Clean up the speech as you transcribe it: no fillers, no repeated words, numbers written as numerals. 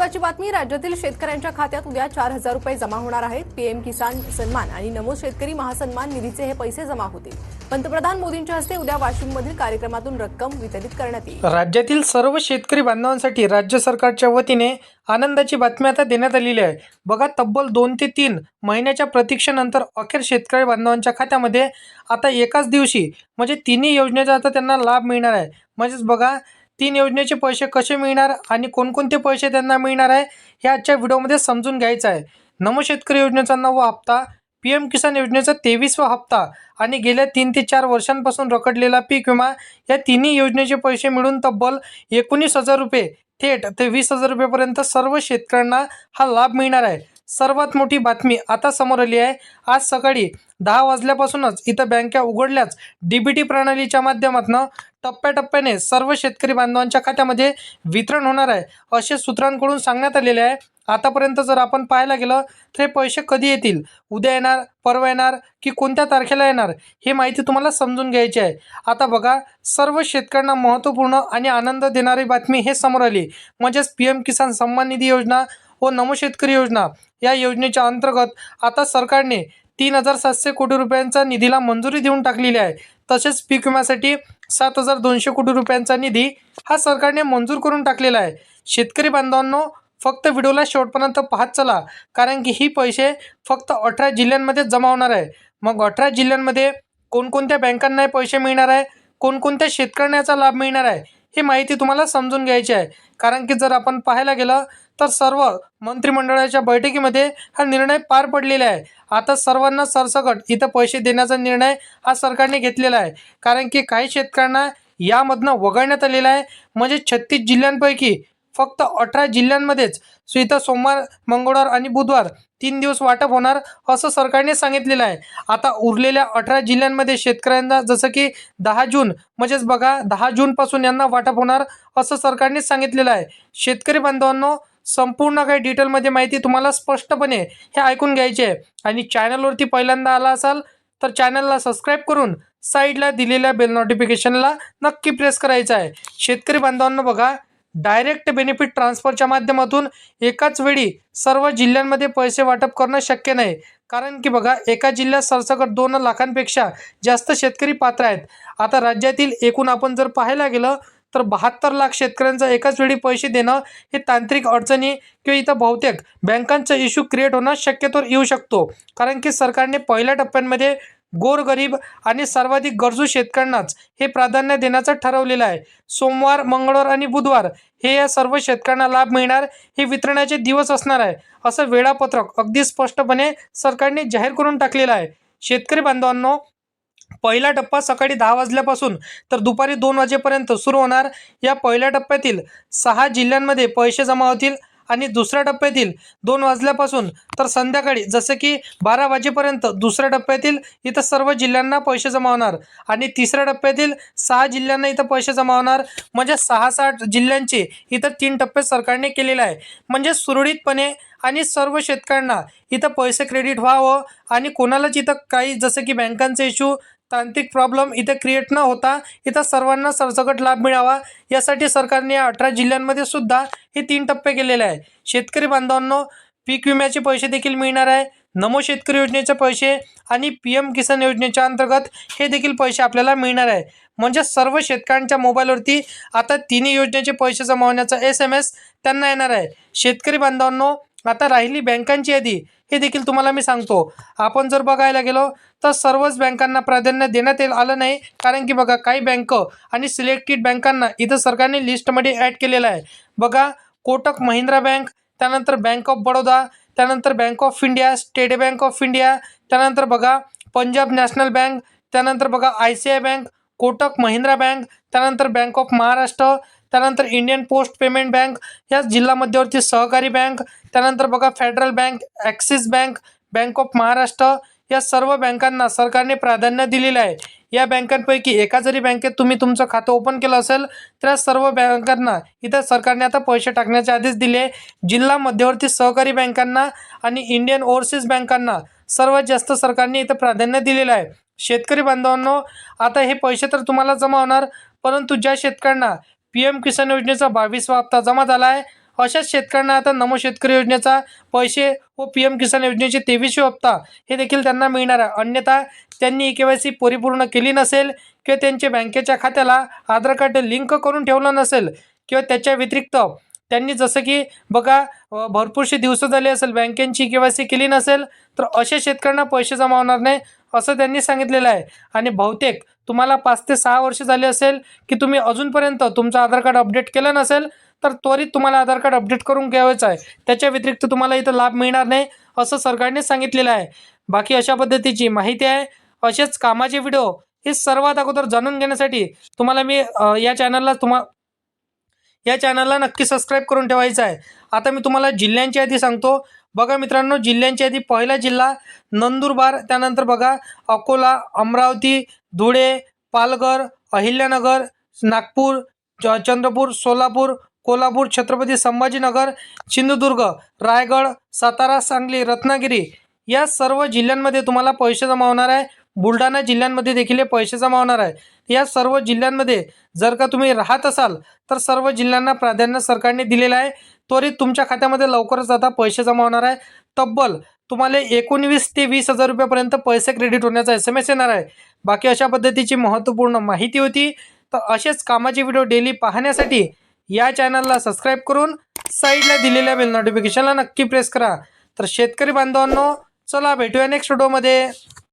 महत्त्वाची बातमी, राज्यातील शेतकऱ्यांच्या खात्यात उद्या 4,000 रुपये जमा होणार आहेत। पीएम किसान सन्मान आणि नमो शेतकरी महासन्मान निधीचे हे पैसे जमा होतील। पंतप्रधान मोदींच्या हस्ते उद्या वाशिममधील कार्यक्रमातून रक्कम वितरित करण्यात येईल। राज्यातील सर्व शेतकरी बांधवांसाठी राज्य सरकारच्या वतीने आनंदाची बातमी आता देण्यात आलेली आहे। बघा, तब्बल 2 ते 3 महिन्याच्या प्रतीक्षेनंतर अखेर शेतकरी बांधवांच्या खात्यामध्ये आता एकाच दिवशी म्हणजे तिन्ही योजनेचा आता त्यांना लाभ मिळणार आहे। म्हणजेच बघा, 3 योजनेचे पैसे कसे मिळणार आणि कोणकोणते पैसे त्यांना मिळणार आहे हे आजच्या व्हिडिओमध्ये समजून घ्यायचं आहे। नमो शेतकरी योजनेचा 9वा हप्ता, पीएम किसान योजनेचा 23वा हप्ता आणि गेल्या 3 ते 4 वर्षांपासून रखडलेला पीक विमा या तिन्ही योजनेचे पैसे मिळून तब्बल 19,000 रुपये थेट ते 20,000 रुपयेपर्यंत सर्व शेतकऱ्यांना हा लाभ मिळणार आहे। सर्वात मोठी बातमी आता समोर आली आहे। आज सकाळी 10 वाजल्यापासूनच इथं बँका उघडल्याच डीबीटी प्रणालीच्या माध्यमातून टप्प्याटप्प्याने सर्व शेतकरी बांधवांच्या खात्यामध्ये वितरण होणार आहे असे सूत्रांकडून सांगण्यात आलेले आहे। आतापर्यंत जर आपण पाहायला गेलं तर हे पैसे कधी येतील, उद्या येणार, परवा येणार की कोणत्या तारखेला येणार, हे माहिती तुम्हाला समजून घ्यायची आहे। आता बघा, सर्व शेतकऱ्यांना महत्त्वपूर्ण आणि आनंद देणारी बातमी हे समोर आली। म्हणजेच पीएम किसान सन्मान निधी योजना व नमो शेतकरी योजना या योजनेच्या अंतर्गत आता सरकारने 3,700 कोटी रुपयांचा निधीला मंजुरी देऊन टाकलेली आहे। तसेच पीक विम्यासाठी 7,200 कोटी रुपयांचा निधी हा सरकारने मंजूर करून टाकलेला आहे। शेतकरी बांधवांनो, फक्त व्हिडिओला शेवटपर्यंत पाहत चला, कारण की ही पैसे फक्त 18 जिल्ह्यांमध्ये जमा होणार आहे। मग 18 जिल्ह्यांमध्ये कोणकोणत्या बँकांना हे पैसे मिळणार आहे, कोणकोणत्या शेतकऱ्यांना याचा लाभ मिळणार आहे, ही माहिती तुम्हाला समजून घ्यायची आहे। कारण की जर आपण पाहायला गेलं तर सर्व मंत्रिमंडळाच्या बैठकीमध्ये हा निर्णय पार पडलेला आहे। आता सर्वांना सरसकट इथं पैसे देण्याचा निर्णय हा सरकारने घेतलेला आहे। कारण की काही शेतकऱ्यांना यामधनं वगळण्यात आलेलं आहे। म्हणजे 36 जिल्ह्यांपैकी फक्त 18 जिल्ह्यांमध्येच इथं सोमवार, मंगळवार आणि बुधवार 3 दिवस वाटप होणार असं सरकारने सांगितलेलं आहे। आता उरलेल्या 18 जिल्ह्यांमध्ये शेतकऱ्यांना जसं की 10 जून म्हणजेच बघा 10 जूनपासून यांना वाटप होणार असं सरकारने सांगितलेलं आहे। शेतकरी बांधवांनो, संपूर्ण काही डिटेलमध्ये माहिती तुम्हाला स्पष्टपणे हे ऐकून घ्यायची आहे। आणि चॅनलवरती पहिल्यांदा आला असाल तर चॅनलला सबस्क्राईब करून साईडला दिलेल्या बेल नोटिफिकेशनला नक्की प्रेस करायचं आहे। शेतकरी बांधवांनो बघा, डायरेक्ट बेनिफिट ट्रान्सफरच्या माध्यमातून एकाच वेळी सर्व जिल्ह्यांमध्ये पैसे वाटप करणं शक्य नाही। कारण की बघा, एका जिल्ह्यात सरसकट 2 लाखांपेक्षा जास्त शेतकरी पात्र आहेत। आता राज्यातील एकूण आपण जर पाहायला गेलं तर 72 लाख शेतकऱ्यांचा एकाच वेळी पैसे देणं हे तांत्रिक अडचणी किंवा इथं बहुतेक बँकांचा इश्यू क्रिएट होणं शक्यतो येऊ शकतो। कारण की सरकारने पहिल्या टप्प्यांमध्ये गोरगरीब आणि सर्वाधिक गरजू शेतकऱ्यांनाच हे प्राधान्य देण्याचं ठरवलेलं आहे। सोमवार, मंगळवार आणि बुधवार हे या सर्व शेतकऱ्यांना लाभ मिळणार हे वितरणाचे दिवस असणार आहे असं वेळापत्रक अगदी स्पष्टपणे सरकारने जाहीर करून टाकलेलं आहे। शेतकरी बांधवांनो, पहिला टप्पा सकाळी 10 वाजल्यापासून तर दुपारी 2 वाजेपर्यंत सुरू होणार। या पहिल्या टप्प्यातील 6 जिल्ह्यांमध्ये पैसे जमा होतील आणि दुसऱ्या टप्प्यातील 2 वाजल्यापासून तर संध्याकाळी जसे की 12 वाजेपर्यंत दुसऱ्या टप्प्यातील इथं सर्व जिल्ह्यांना पैसे जमा होणार आणि तिसऱ्या टप्प्यातील 6 जिल्ह्यांना इथं पैसे जमा होणार। म्हणजे 6-6 जिल्ह्यांचे इथं 3 टप्पे सरकारने केलेले आहे। म्हणजे सुरळीतपणे आणि सर्व शेतकऱ्यांना इथं पैसे क्रेडिट व्हावं आणि कोणालाच इथं काही जसं की बँकांचे इश्यू, तांत्रिक प्रॉब्लेम इथे क्रिएट न होता इथं सर्वांना सरसकट लाभ मिळावा यासाठी सरकारने 18 जिल्ह्यांमध्ये सुद्धा हे 3 टप्पे केलेले आहे। शेतकरी बांधवांनो, पीक विम्याचे पैसे देखील मिळणार आहे, नमो शेतकरी योजनेचे पैसे आणि पीएम किसान योजनेच्या अंतर्गत हे देखील पैसे आपल्याला मिळणार आहे। म्हणजे सर्व शेतकऱ्यांच्या मोबाईलवरती आता तिन्ही योजनेचे पैसे जमा होण्याचा SMS त्यांना येणार आहे। शेतकरी बांधवांनो, आता राहिली बँकांची यादी, हे देखील तुम्हाला मी सांगतो। आपण जर बघायला गेलो तर सर्वच बँकांना प्राधान्य देण्यात आलं नाही। कारण की बघा, काही बँक आणि सिलेक्टेड बँकांना इथं सरकारने लिस्टमध्ये ॲड केलेलं आहे। बघा, कोटक महिंद्रा बँक, त्यानंतर बँक ऑफ बडोदा, त्यानंतर bank of India, state bank of India, त्यानंतर बघा पंजाब नॅशनल बँक, त्यानंतर बघा ICICI bank, Kotak Mahindra bank, त्यानंतर बँक ऑफ महाराष्ट्र, त्यानंतर इंडियन पोस्ट पेमेंट बँक, या जिल्हा मध्यवर्ती सहकारी बँक, त्यानंतर बघा federal bank, axis bank, bank of Maharashtra, या सर्व बँकांना सरकारने प्राधान्य दिलेलं आहे। या बँकांपैकी एका जरी बँकेत तुम्ही तुमचं खातं ओपन केलं असेल तर सर्व बँकांना इथं सरकारने आता पैसे टाकण्याचे आदेश दिले। जिल्हा मध्यवर्ती सहकारी बँकांना आणि इंडियन ओव्हरसीज बँकांना सर्वात जास्त सरकारने इथं प्राधान्य दिलेलं आहे। शेतकरी बांधवांनो, आता हे पैसे तर तुम्हाला जमा होणार, परंतु ज्या शेतकऱ्यांना पीएम किसान योजनेचा 22वा हप्ता जमा झाला आहे अशाच शेतकऱ्यांना आता नमो शेतकरी योजनेचा पैसे व PM किसान योजनेचे 23वे हप्ता हे देखील त्यांना मिळणार आहे. अन्यथा त्यांनी KYC परिपूर्ण केली नसेल किंवा त्यांच्या बँकेच्या खात्याला आधार कार्ड लिंक करून ठेवलं नसेल किंवा त्याच्या व्यतिरिक्त त्यांनी जसं की बघा भरपूरसे दिवस झाले असेल बँकेची KYC केली नसेल तर अशा शेतकऱ्यांना पैसे जमा होणार नाही असं त्यांनी सांगितलेलं आहे. आणि बहुतेक तुम्हाला 5 ते 6 वर्ष झाले असेल की तुम्ही अजूनपर्यंत तुमचं आधार कार्ड अपडेट केलं नसेल तर त्वरित तुम्हाला आधार कार्ड अपडेट करून घ्यायचं आहे. त्याच्या व्यतिरिक्त तुम्हाला इथं लाभ मिळणार नाही असं सरकारने सांगितलेलं आहे. बाकी अशा पद्धतीची माहिती आहे. असेच कामाचे व्हिडिओ हे सर्वात अगोदर जाणून घेण्यासाठी तुम्हाला मी या चॅनलला नक्की सबस्क्राईब करून ठेवायचं आहे. आता मी तुम्हाला जिल्ह्यांची यादी सांगतो. बघा मित्रांनो, जिल्ह्यांची यादी पहिला जिल्हा नंदुरबार, त्यानंतर बघा अकोला, अमरावती, धुळे, पालघर, अहिल्यानगर, नागपूर, चंद्रपूर, सोलापूर, कोल्हापूर, छत्रपती संभाजीनगर, सिंधुदुर्ग, रायगड, सातारा, सांगली, रत्नागिरी या सर्व जिल्ह्यांमध्ये तुम्हाला पैसे जमा होणार आहे. बुलढाणा जिल्ह्यांमध्ये देखील हे पैसे जमा होणार आहे. या सर्व जिल्ह्यांमध्ये जर का तुम्ही राहत असाल तर सर्व जिल्ह्यांना प्राधान्य सरकारने दिलेलं आहे. त्वरित तुमच्या खात्यामध्ये लवकरच आता पैसे जमा होणार आहे. तब्बल तुम्हाला 19 ते 20,000 रुपयापर्यंत पैसे क्रेडिट होण्याचा SMS येणार आहे. बाकी अशा पद्धतीची महत्त्वपूर्ण माहिती होती. तर असेच कामाचे व्हिडिओ डेली पाहण्यासाठी या चॅनलला सबस्क्राईब करून साईडला दिलेल्या बेल नोटिफिकेशनला नक्की प्रेस करा. तर शेतकरी बांधवांनो, चला भेटूया नेक्स्ट व्हिडिओमध्ये.